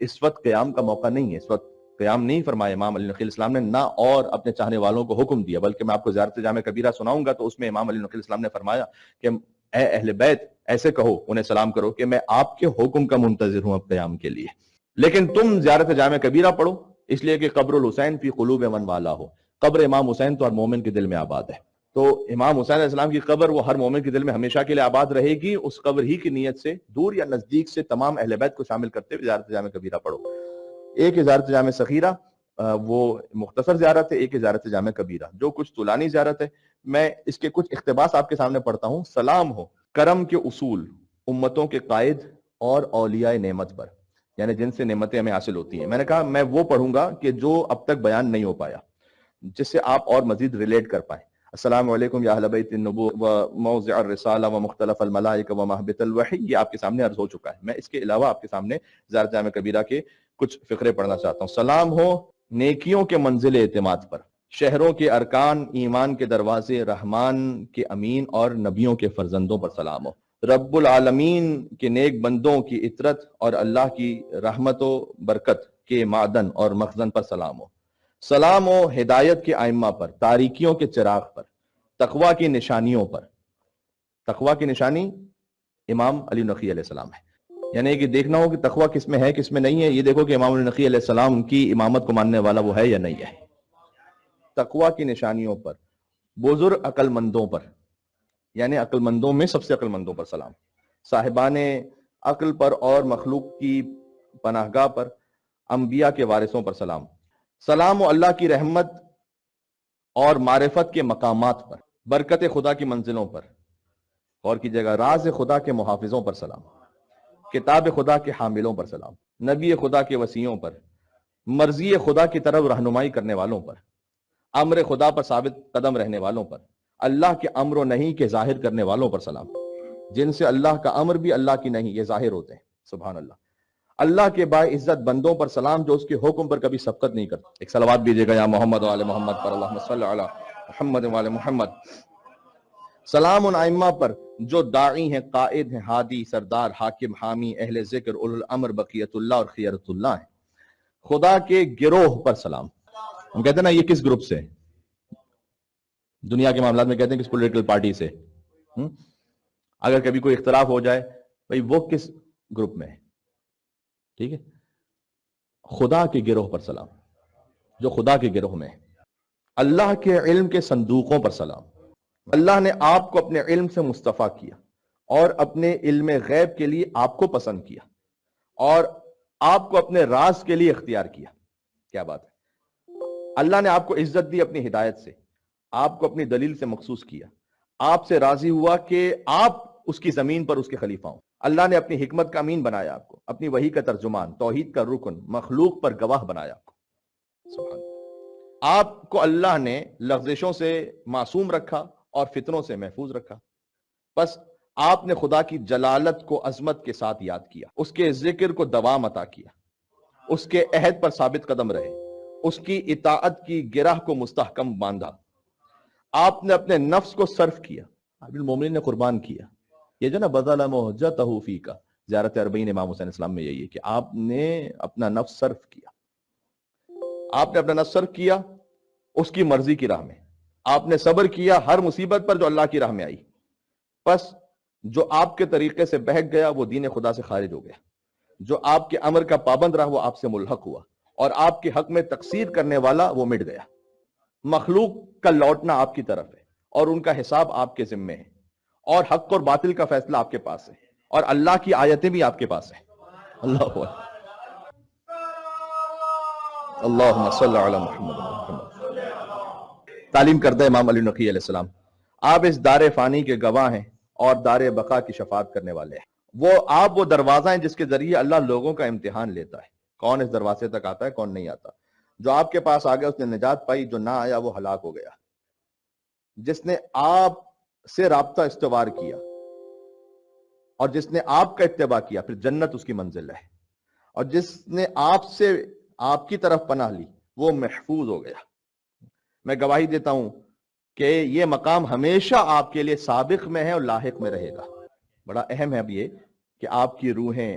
اس وقت قیام کا موقع نہیں ہے، اس وقت قیام نہیں فرمایا امام علی نقی علیہ السلام نے، نہ اور اپنے چاہنے والوں کو حکم دیا، بلکہ میں آپ کو زیارت جامع کبیرہ سناؤں گا تو اس میں امام علی نقی علیہ السلام نے فرمایا کہ اے اہل بیت ایسے کہو، انہیں سلام کرو کہ میں آپ کے حکم کا منتظر ہوں اب قیام کے لیے، لیکن تم زیارت جامع کبیرہ پڑھو، اس لیے کہ قبر الحسین فی قلوب من والا ہو، قبر امام حسین تو ہر مومن کے دل میں آباد ہے، تو امام حسین علیہ السلام کی قبر وہ ہر مومن کے دل میں ہمیشہ کے لیے آباد رہے گی، اس قبر ہی کی نیت سے دور یا نزدیک سے تمام اہل بیت کو شامل کرتے ہوئے زیارت جامع کبیرہ پڑھو۔ ایک زیارت جامع صغیرہ وہ مختصر زیارت ہے، ایک زیارت جامع کبیرہ جو کچھ طولانی زیارت ہے۔ میں اس کے کچھ اقتباس آپ کے سامنے پڑھتا ہوں۔ سلام ہو کرم کے اصول امتوں کے قائد اور اولیاء نعمت پر، یعنی جن سے نعمتیں ہمیں حاصل ہوتی ہیں۔ میں نے کہا میں وہ پڑھوں گا کہ جو اب تک بیان نہیں ہو پایا، جس سے آپ اور مزید ریلیٹ کر پائیں۔ السلام علیکم یا اہل بیت النبوۃ و موضع الرسالہ و مختلف الملائکہ و مہبط الوحی، یہ آپ کے سامنے عرض ہو چکا ہے۔ میں اس کے علاوہ آپ کے سامنے زیارت جامع کبیرہ کے کچھ فقرے پڑھنا چاہتا ہوں۔ سلام ہو نیکیوں کے منزل اعتماد پر، شہروں کے ارکان، ایمان کے دروازے، رحمان کے امین اور نبیوں کے فرزندوں پر سلام ہو، رب العالمین کے نیک بندوں کی اطرت اور اللہ کی رحمت و برکت کے معدن اور مخزن پر سلام ہو، سلام ہو ہدایت کے ائمہ پر، تاریکیوں کے چراغ پر، تقوی کی نشانیوں پر۔ تقوی کی نشانی امام علی نقی علیہ السلام ہے، یعنی کہ دیکھنا ہو کہ تقوی کس میں ہے کس میں نہیں ہے، یہ دیکھو کہ امام علی نقی علیہ السلام کی امامت کو ماننے والا وہ ہے یا نہیں ہے۔ تقوی کی نشانیوں پر، بزرگ عقل مندوں پر، یعنی عقل مندوں میں سب سے عقل مندوں پر سلام، صاحبان عقل پر اور مخلوق کی پناہگاہ پر، انبیاء کے وارثوں پر سلام، سلام و اللہ کی رحمت اور معرفت کے مقامات پر، برکت خدا کی منزلوں پر، اور کی جگہ راز خدا کے محافظوں پر سلام، کتاب خدا کے حاملوں پر سلام، نبی خدا کے وصیوں پر، مرضی خدا کی طرف رہنمائی کرنے والوں پر، امر خدا پر ثابت قدم رہنے والوں پر، اللہ کے امر و نہیں کے ظاہر کرنے والوں پر سلام، جن سے اللہ کا امر بھی اللہ کی نہیں یہ ظاہر ہوتے ہیں، سبحان اللہ۔ اللہ کے باعزت بندوں پر سلام جو اس کے حکم پر کبھی سبقت نہیں کرتے۔ ایک صلوات دیجیے گا یا محمد و آل محمد پر، اللہم صلی علی محمد و آل محمد۔ سلام ان ائمہ پر جو داعی ہیں، قائد ہیں، ہادی، سردار، حاکم، حامی، اہل ذکر، اولو الامر، بقیت اللہ اور خیرت اللہ ہیں۔ خدا کے گروہ پر سلام۔ ہم کہتے ہیں نا یہ کس گروپ سے، دنیا کے معاملات میں کہتے ہیں کس پولیٹیکل پارٹی سے، اگر کبھی کوئی اختلاف ہو جائے بھئی وہ کس گروپ میں ہے، ٹھیک ہے، خدا کے گروہ پر سلام، جو خدا کے گروہ میں ہے۔ اللہ کے علم کے صندوقوں پر سلام۔ اللہ نے آپ کو اپنے علم سے مصطفیٰ کیا اور اپنے علم غیب کے لیے آپ کو پسند کیا اور آپ کو اپنے راز کے لیے اختیار کیا۔ کیا بات ہے، اللہ نے آپ کو عزت دی اپنی ہدایت سے، آپ کو اپنی دلیل سے مخصوص کیا، آپ سے راضی ہوا کہ آپ اس کی زمین پر اس کے خلیفہ ہوں۔ اللہ نے اپنی حکمت کا امین بنایا آپ کو، اپنی وحی کا ترجمان، توحید کا رکن، مخلوق پر گواہ بنایا آپ کو۔ سبحان اللہ۔ آپ کو اللہ نے لغزشوں سے معصوم رکھا اور فتنوں سے محفوظ رکھا، بس آپ نے خدا کی جلالت کو عظمت کے ساتھ یاد کیا، اس کے ذکر کو دوام عطا کیا، اس کے عہد پر ثابت قدم رہے، اس کی اطاعت کی گرہ کو مستحکم باندھا، آپ نے اپنے نفس کو صرف کیا، المومنین نے قربان کیا۔ یہ جو نا بدل مہجتہ فیکا، زیارت اربعین امام حسین اسلام میں یہی ہے کہ آپ نے اپنا نفس صرف کیا، آپ نے اپنا نفس صرف کیا اس کی مرضی کی راہ میں، آپ نے صبر کیا ہر مصیبت پر جو اللہ کی راہ میں آئی، بس جو آپ کے طریقے سے بہک گیا وہ دین خدا سے خارج ہو گیا، جو آپ کے امر کا پابند رہا وہ آپ سے ملحق ہوا، اور آپ کے حق میں تقصیر کرنے والا وہ مٹ گیا۔ مخلوق کا لوٹنا آپ کی طرف ہے اور ان کا حساب آپ کے ذمے ہے، اور حق اور باطل کا فیصلہ آپ کے پاس ہے، اور اللہ کی آیتیں بھی آپ کے پاس ہیں۔ اللہ اکبر، اللہم صلی علی محمد۔ تعلیم کردہ امام علی نقی علیہ السلام، آپ اس دار فانی کے گواہ ہیں اور دار بقا کی شفاعت کرنے والے ہیں۔ آپ وہ دروازہ ہیں جس کے ذریعے اللہ لوگوں کا امتحان لیتا ہے، کون اس دروازے تک آتا ہے کون نہیں آتا۔ جو آپ کے پاس آ گیا اس نے نجات پائی، جو نہ آیا وہ ہلاک ہو گیا۔ جس نے آپ سے رابطہ استوار کیا اور جس نے آپ کا اتباع کیا پھر جنت اس کی منزل ہے، اور جس نے آپ سے آپ کی طرف پناہ لی وہ محفوظ ہو گیا۔ میں گواہی دیتا ہوں کہ یہ مقام ہمیشہ آپ کے لیے سابق میں ہے اور لاحق میں رہے گا۔ بڑا اہم ہے اب یہ کہ آپ کی روحیں،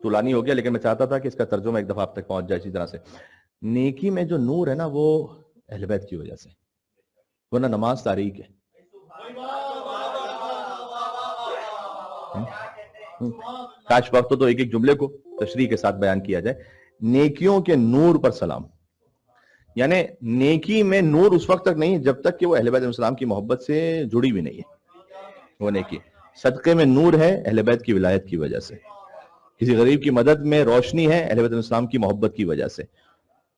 طولانی ہو گیا لیکن میں چاہتا تھا کہ اس کا ترجمہ ایک دفعہ آپ تک پہنچ جائے اسی طرح سے. نیکی میں جو نور ہے نا وہ اہل بیت کی وجہ سے، ورنہ نماز تاریک ہے. کاش وقت ہو تو ایک ایک جملے کو تشریح کے ساتھ بیان کیا جائے. نیکیوں کے نور پر سلام، یعنی نیکی میں نور اس وقت تک نہیں جب تک کہ وہ اہل بیت علیہ السلام کی محبت سے جڑی بھی نہیں ہے وہ نیکی. صدقے میں نور ہے اہل بیت کی ولایت کی وجہ سے، کسی غریب کی مدد میں روشنی ہے اہل بیت علیہ السلام کی محبت کی وجہ سے.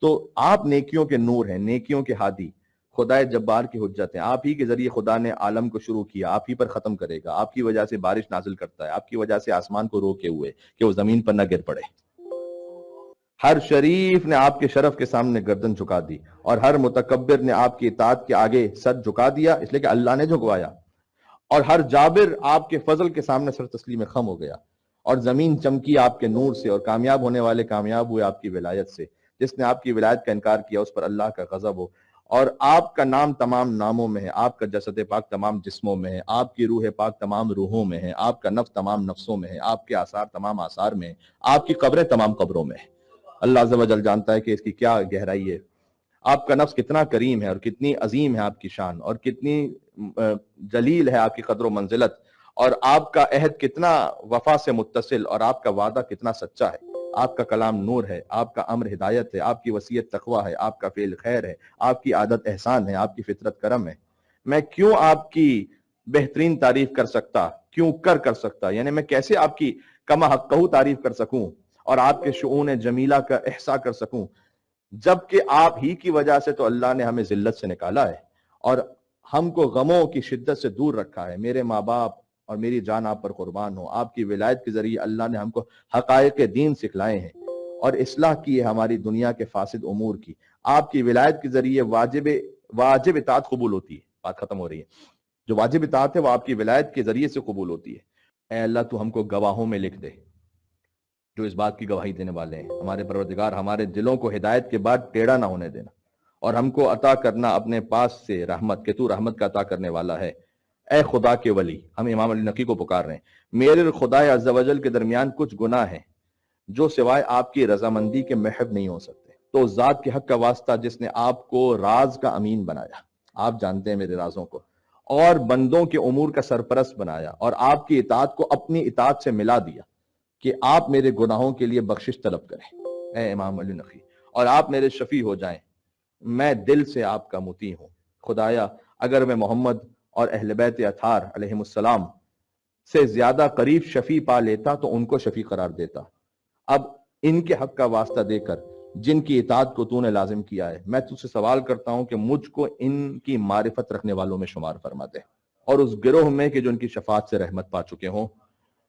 تو آپ نیکیوں کے نور ہیں، نیکیوں کے ہادی، خدائے جبار کی حجت ہیں. آپ ہی کے ذریعے خدا نے عالم کو شروع کیا، آپ ہی پر ختم کرے گا. آپ کی وجہ سے بارش نازل کرتا ہے، آپ کی وجہ سے آسمان کو روکے ہوئے کہ وہ زمین پر نہ گر پڑے. ہر شریف نے آپ کے شرف کے سامنے گردن جھکا دی اور ہر متکبر نے آپ کی اطاعت کے آگے سر جھکا دیا اس لیے کہ اللہ نے جھکوایا. اور ہر جابر آپ کے فضل کے سامنے سر تسلیم خم ہو گیا. اور زمین چمکی آپ کے نور سے اور کامیاب ہونے والے کامیاب ہوئے آپ کی ولایت سے. جس نے آپ کی ولایت کا انکار کیا اس پر اللہ کا غضب ہو. اور آپ کا نام تمام ناموں میں ہے، آپ کا جسد پاک تمام جسموں میں ہے، آپ کی روح پاک تمام روحوں میں ہے، آپ کا نفس تمام نفسوں میں ہے، آپ کے آثار تمام آثار میں ہے، آپ کی قبریں تمام قبروں میں ہے. اللہ عز و جل جانتا ہے کہ اس کی کیا گہرائی ہے. آپ کا نفس کتنا کریم ہے اور کتنی عظیم ہے آپ کی شان، اور کتنی جلیل ہے آپ کی قدر و منزلت، اور آپ کا عہد کتنا وفا سے متصل اور آپ کا وعدہ کتنا سچا ہے. آپ کا کلام نور ہے، آپ کا امر ہدایت ہے، آپ کی وصیت تقویٰ ہے، آپ کا فعل خیر ہے، آپ کی عادت احسان ہے، آپ کی فطرت کرم ہے. میں کیوں آپ کی بہترین تعریف کر سکتا، کیوں کر سکتا، یعنی میں کیسے آپ کی کما حقہ تعریف کر سکوں اور آپ کے شؤون جمیلہ کا احسا کر سکوں، جبکہ آپ ہی کی وجہ سے تو اللہ نے ہمیں ذلت سے نکالا ہے اور ہم کو غموں کی شدت سے دور رکھا ہے. میرے ماں باپ اور میری جان آپ پر قربان ہو. آپ کی ولایت کے ذریعے اللہ نے ہم کو حقائق دین سکھلائے ہیں اور اصلاح کی ہے ہماری دنیا کے فاسد امور کی. آپ کی ولایت کے ذریعے واجب اطاعت قبول ہوتی ہے. بات ختم ہو رہی ہے. جو واجب اطاعت ہے وہ آپ کی ولایت کے ذریعے سے قبول ہوتی ہے. اے اللہ تو ہم کو گواہوں میں لکھ دے جو اس بات کی گواہی دینے والے ہیں. ہمارے پروردگار ہمارے دلوں کو ہدایت کے بعد ٹیڑھا نہ ہونے دینا اور ہم کو عطا کرنا اپنے پاس سے رحمت کہ تو رحمت کا عطا کرنے والا ہے. اے خدا کے ولی، ہم امام علی نقی کو پکار رہے ہیں، میرے خدا عز و جل کے درمیان کچھ گناہ ہیں جو سوائے آپ کی رضامندی کے محب نہیں ہو سکتے. تو ذات کے حق کا واسطہ جس نے آپ کو راز کا امین بنایا، آپ جانتے ہیں میرے رازوں کو، اور بندوں کے امور کا سرپرست بنایا اور آپ کی اطاعت کو اپنی اطاعت سے ملا دیا کہ آپ میرے گناہوں کے لیے بخشش طلب کریں اے امام علی نقی، اور آپ میرے شفیع ہو جائیں. میں دل سے آپ کا مطیع ہوں. خدایا اگر میں محمد اور اہل بیت اطہار علیہم السلام سے زیادہ قریب شفیع پا لیتا تو ان کو شفیع قرار دیتا. اب ان کے حق کا واسطہ دے کر جن کی اطاعت کو تو نے لازم کیا ہے، میں تجھ سے سوال کرتا ہوں کہ مجھ کو ان کی معرفت رکھنے والوں میں شمار فرما دے اور اس گروہ میں کہ جو ان کی شفاعت سے رحمت پا چکے ہوں.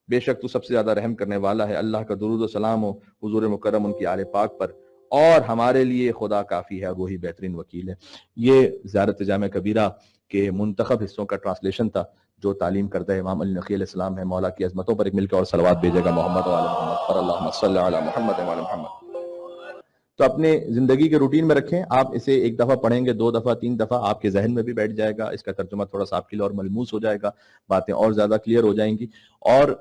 بے شک تو سب سے زیادہ رحم کرنے والا ہے. اللہ کا درود و سلام ہو حضور مکرم ان کی آل پاک پر، اور ہمارے لیے خدا کافی ہے اور وہی بہترین وکیل ہے. یہ زیارت جامع کبیرہ کے منتخب حصوں کا ٹرانسلیشن تھا جو تعلیم کردہ امام علی نقی علیہ السلام ہے. مولا کی عظمتوں پر ایک مل کے اور صلوات بھیجے گا محمد و آل محمد پر، اللہم صلی علی محمد و آل محمد. تو اپنے زندگی کے روٹین میں رکھیں. آپ اسے ایک دفعہ پڑھیں گے، 2 دفعہ 3 دفعہ آپ کے ذہن میں بھی بیٹھ جائے گا. اس کا ترجمہ تھوڑا سا آپ کے لیے اور ملموس ہو جائے گا، باتیں اور زیادہ کلیئر ہو جائیں گی. اور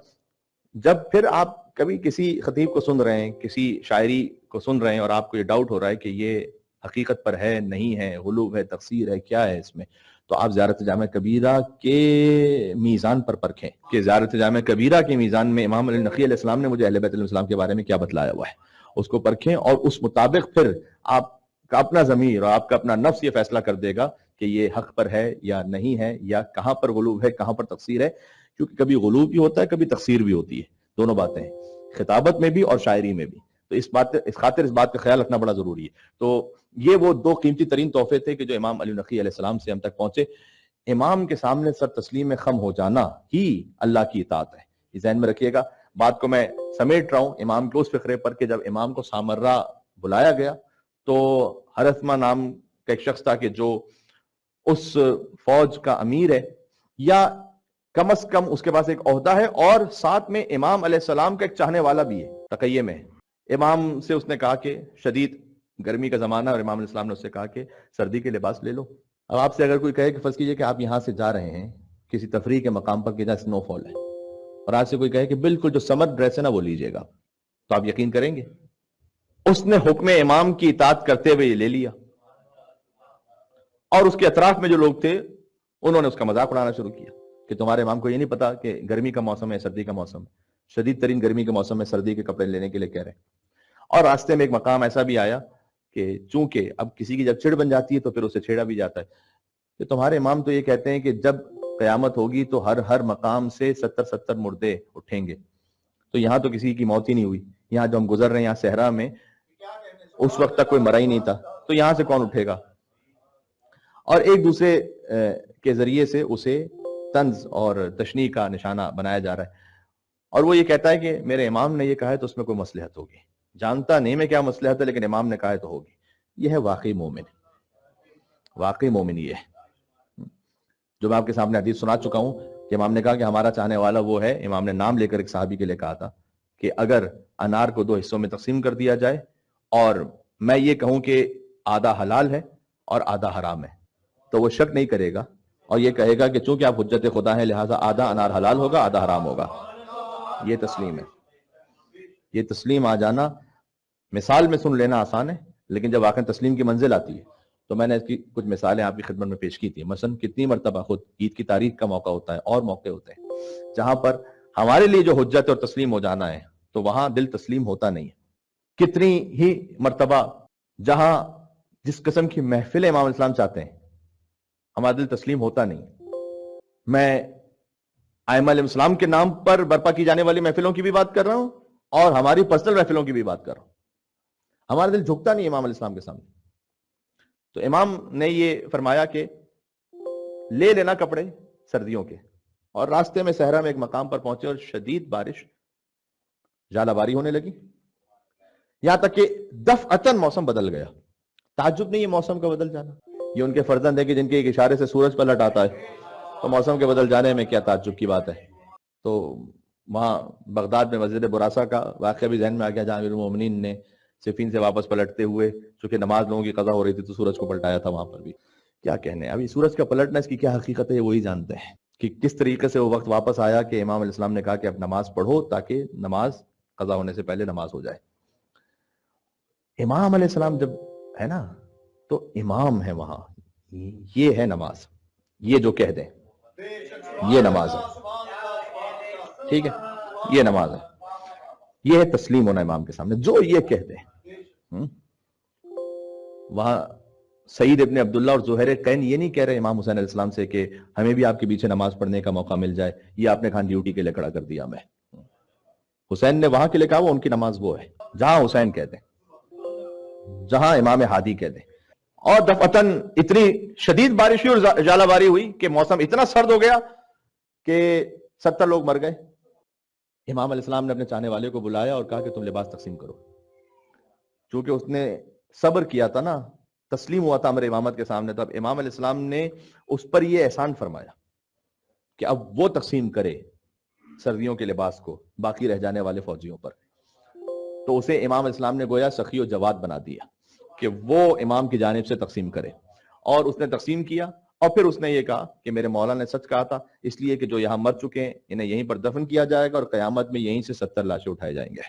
جب پھر آپ کبھی کسی خطیب کو سن رہے ہیں، کسی شاعری کو سن رہے ہیں اور آپ کو یہ ڈاؤٹ ہو رہا ہے کہ یہ حقیقت پر ہے نہیں ہے، غلوب ہے، تقصیر ہے، کیا ہے اس میں، تو آپ زیارت جامع کبیرہ کے میزان پر پرکھیں کہ زیارت جامع کبیرہ کے میزان میں امام علی نقی علیہ السلام نے مجھے اہل بیت علیہ السلام کے بارے میں کیا بتلایا ہوا ہے. اس کو پرکھیں اور اس مطابق پھر آپ کا اپنا ضمیر اور آپ کا اپنا نفس یہ فیصلہ کر دے گا کہ یہ حق پر ہے یا نہیں ہے، یا کہاں پر غلوب ہے، کہاں پر تقصیر ہے. کیونکہ کبھی غلوب بھی ہوتا ہے، کبھی تقصیر بھی ہوتی ہے. دونوں باتیں ہیں، خطابت میں بھی اور شاعری میں بھی. تو اس خاطر اس بات کا خیال رکھنا بڑا ضروری ہے. تو یہ وہ 2 قیمتی ترین تحفے تھے کہ جو امام علی نقی علیہ السلام سے ہم تک پہنچے. امام کے سامنے سر تسلیم میں خم ہو جانا ہی اللہ کی اطاعت ہے. یہ ذہن میں رکھیے گا. بات کو میں سمیٹ رہا ہوں امام کے اس فقرے پر کہ جب امام کو سامرہ بلایا گیا تو حرثمہ نام کا ایک شخص تھا کہ جو اس فوج کا امیر ہے، یا کم از کم اس کے پاس ایک عہدہ ہے، اور ساتھ میں امام علیہ السلام کا ایک چاہنے والا بھی ہے، تقیہ میں. امام سے اس نے کہا کہ شدید گرمی کا زمانہ، اور امام علیہ السلام نے اس سے کہا کہ سردی کے لباس لے لو. اب آپ سے اگر کوئی کہے کہ فرض کیجئے کہ آپ یہاں سے جا رہے ہیں کسی تفریح کے مقام پر کہ جہاں سنو فال ہے، اور آپ سے کوئی کہے کہ بالکل جو سمر ڈریس ہے نا وہ لیجئے گا، تو آپ یقین کریں گے اس نے حکم امام کی اطاعت کرتے ہوئے یہ لے لیا، اور اس کے اطراف میں جو لوگ تھے انہوں نے اس کا مذاق اڑانا شروع کیا کہ تمہارے امام کو یہ نہیں پتا کہ گرمی کا موسم ہے، سردی کا موسم ہے، شدید ترین گرمی کے موسم میں سردی کے کپڑے لینے کے لیے کہہ رہے ہیں۔ اور راستے میں ایک مقام ایسا بھی آیا کہ چونکہ اب کسی کی جب چڑ بن جاتی ہے تو پھر اسے چھیڑا بھی جاتا ہے کہ تمہارے امام تو یہ کہتے ہیں کہ جب قیامت ہوگی تو ہر مقام سے 70 مردے اٹھیں گے، تو یہاں تو کسی کی موت ہی نہیں ہوئی، یہاں جو ہم گزر رہے ہیں یہاں صحرا میں اس وقت تک کوئی مرا ہی نہیں تھا، تو یہاں سے کون اٹھے گا؟ اور ایک دوسرے کے ذریعے سے اسے طنز اور تشنیع کا نشانہ بنایا جا رہا ہے، اور وہ یہ کہتا ہے کہ میرے امام نے یہ کہا ہے تو اس میں کوئی مصلحت ہوگی، جانتا نہیں میں کیا مصلحت ہے لیکن امام نے کہا ہے تو ہوگی۔ یہ ہے واقعی مومن، واقعی مومن یہ ہے جو میں آپ کے سامنے حدیث سنا چکا ہوں کہ امام نے کہا کہ ہمارا چاہنے والا وہ ہے، امام نے نام لے کر ایک صحابی کے لیے کہا تھا کہ اگر انار کو 2 حصوں میں تقسیم کر دیا جائے اور میں یہ کہوں کہ آدھا حلال ہے اور آدھا حرام ہے تو وہ شک نہیں کرے گا اور یہ کہے گا کہ چونکہ آپ حجت خدا ہیں لہٰذا آدھا انار حلال ہوگا آدھا حرام ہوگا۔ یہ تسلیم ہے، یہ تسلیم آ جانا مثال میں سن لینا آسان ہے، لیکن جب واقعی تسلیم کی منزل آتی ہے تو میں نے اس کی کچھ مثالیں آپ کی خدمت میں پیش کی تھی۔ مثلا کتنی مرتبہ خود عید کی تاریخ کا موقع ہوتا ہے اور موقع ہوتے ہیں جہاں پر ہمارے لیے جو حجت اور تسلیم ہو جانا ہے تو وہاں دل تسلیم ہوتا نہیں ہے۔ کتنی ہی مرتبہ جہاں جس قسم کی محفل امام اسلام چاہتے ہیں ہمارا دل تسلیم ہوتا نہیں۔ میں ائمہ علیہ السلام کے نام پر برپا کی جانے والی محفلوں کی بھی بات کر رہا ہوں اور ہماری پرسنل محفلوں کی بھی بات کر رہا ہوں، ہمارا دل جھکتا نہیں امام علیہ السلام کے سامنے۔ تو امام نے یہ فرمایا کہ لے لینا کپڑے سردیوں کے، اور راستے میں صحرا میں ایک مقام پر پہنچے اور شدید بارش ژالہ باری ہونے لگی، یہاں تک کہ دفعتاً موسم بدل گیا۔ تعجب نہیں یہ موسم کا بدل جانا، یہ ان کے فرزند ہے کہ جن کے ایک اشارے سے سورج پلٹ آتا ہے، تو موسم کے بدل جانے میں کیا تعجب کی بات ہے۔ تو وہاں بغداد میں مسجد براسا کا واقعہ بھی ذہن میں آ گیا جہاں امیر المومنین نے صفین سے واپس پلٹتے ہوئے چونکہ نماز لوگوں کی قضا ہو رہی تھی تو سورج کو پلٹایا تھا وہاں پر بھی۔ کیا کہنے، ابھی سورج کا پلٹنا اس کی کیا حقیقت ہے وہی جانتے ہیں کہ کس طریقے سے وہ وقت واپس آیا کہ امام علیہ السلام نے کہا کہ اب نماز پڑھو تاکہ نماز قضا ہونے سے پہلے نماز ہو جائے۔ امام علیہ السلام جب ہے نا تو امام ہے وہاں، یہ ہے نماز، یہ جو کہہ دیں یہ نماز ہے، ٹھیک ہے، یہ نماز ہے، یہ ہے تسلیم ہونا امام کے سامنے، جو یہ کہہ دیں۔ وہاں سعید ابن عبداللہ اور زہیر قین یہ نہیں کہہ رہے امام حسین علیہ السلام سے کہ ہمیں بھی آپ کے پیچھے نماز پڑھنے کا موقع مل جائے، یہ آپ نے کہا ڈیوٹی کے لیے کھڑا کر دیا میں۔ حسین نے وہاں کے لیے کہا وہ ان کی نماز وہ ہے جہاں حسین کہہ دیں، جہاں امام ہادی کہہ دیں۔ اور دفعتاً اتنی شدید بارش ہوئی اور ژالہ باری ہوئی کہ موسم اتنا سرد ہو گیا کہ 70 لوگ مر گئے۔ امام علیہ السلام نے اپنے چاہنے والے کو بلایا اور کہا کہ تم لباس تقسیم کرو، چونکہ اس نے صبر کیا تھا نا، تسلیم ہوا تھا امر امامت کے سامنے، تو اب امام علیہ السلام نے اس پر یہ احسان فرمایا کہ اب وہ تقسیم کرے سردیوں کے لباس کو باقی رہ جانے والے فوجیوں پر۔ تو اسے امام علیہ السلام نے گویا سخی و جواد بنا دیا کہ وہ امام کی جانب سے تقسیم کرے، اور اس نے تقسیم کیا اور پھر اس نے یہ کہا کہ میرے مولا نے سچ کہا تھا، اس لیے کہ جو یہاں مر چکے ہیں انہیں یہیں پر دفن کیا جائے گا اور قیامت میں یہیں سے 70 لاشیں اٹھائے جائیں گے۔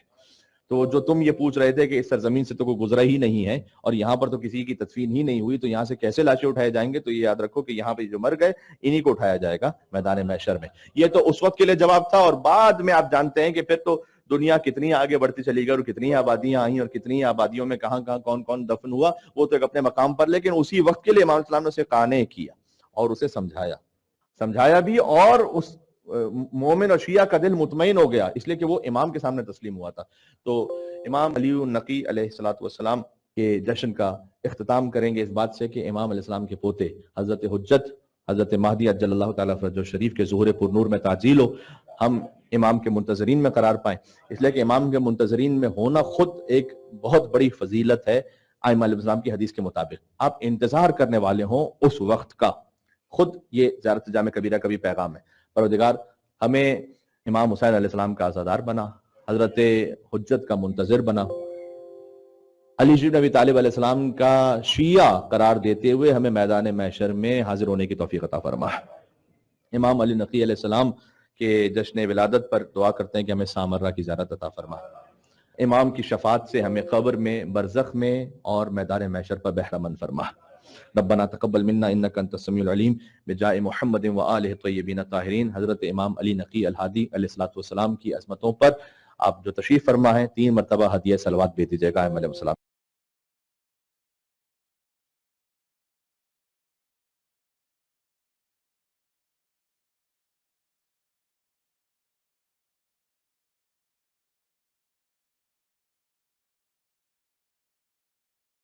تو جو تم یہ پوچھ رہے تھے کہ اس سرزمین سے تو کوئی گزرا ہی نہیں ہے اور یہاں پر تو کسی کی تدفین ہی نہیں ہوئی تو یہاں سے کیسے لاشیں اٹھائے جائیں گے، تو یہ یاد رکھو کہ یہاں پہ جو مر گئے انہی کو اٹھایا جائے گا میدان محشر میں۔ یہ تو اس وقت کے لیے جواب تھا، اور بعد میں آپ جانتے ہیں کہ پھر تو دنیا کتنی آگے بڑھتی چلی گئی اور کتنی آبادیاں آئیں اور کتنی آبادیوں میں کہاں کہاں کون کون دفن ہوا، وہ تو ایک اپنے مقام پر، لیکن اسی وقت کے لیے امام السلام نے اسے قانع کیا اور اسے سمجھایا بھی، اور اس مومن اور شیعہ کا دل مطمئن ہو گیا اس لیے کہ وہ امام کے سامنے تسلیم ہوا تھا۔ تو امام علی النقی علیہ السلام کے جشن کا اختتام کریں گے اس بات سے کہ امام علیہ السلام کے پوتے حضرت حجت حضرت مہدی عجل اللہ تعالیٰ فرجہ الشریف کے ظہور پر نور میں تعجیل ہو، ہم امام کے منتظرین میں قرار پائیں، اس لیے کہ امام کے منتظرین میں ہونا خود ایک بہت بڑی فضیلت ہے۔ ائمہ علیہ السلام کی حدیث کے مطابق آپ انتظار کرنے والے ہوں اس وقت کا، خود یہ زیارت جامع کبیرہ کا بھی پیغام ہے۔ پروردگار ہمیں امام حسین علیہ السلام کا عزادار بنا، حضرت حجت کا منتظر بنا، علی بن ابی طالب علیہ السلام کا شیعہ قرار دیتے ہوئے ہمیں میدان محشر میں حاضر ہونے کی توفیق عطا فرما۔ امام علی نقی علیہ السلام کے جشن ولادت پر دعا کرتے ہیں کہ ہمیں سامرہ کی زیارت عطا فرما۔ امام کی شفاعت سے ہمیں قبر میں، برزخ میں اور میدان محشر پر بہرہ مند فرما۔ ربنا تقبل منا انك انت السميع العليم بجاء محمد وآلہ الطیبین الطاہرین۔ حضرت امام علی نقی الہادی علیہ الصلوۃ والسلام کی عظمتوں پر آپ جو تشریف فرما ہیں 3 مرتبہ ہدیہ صلوات بھیج دیجیے گا۔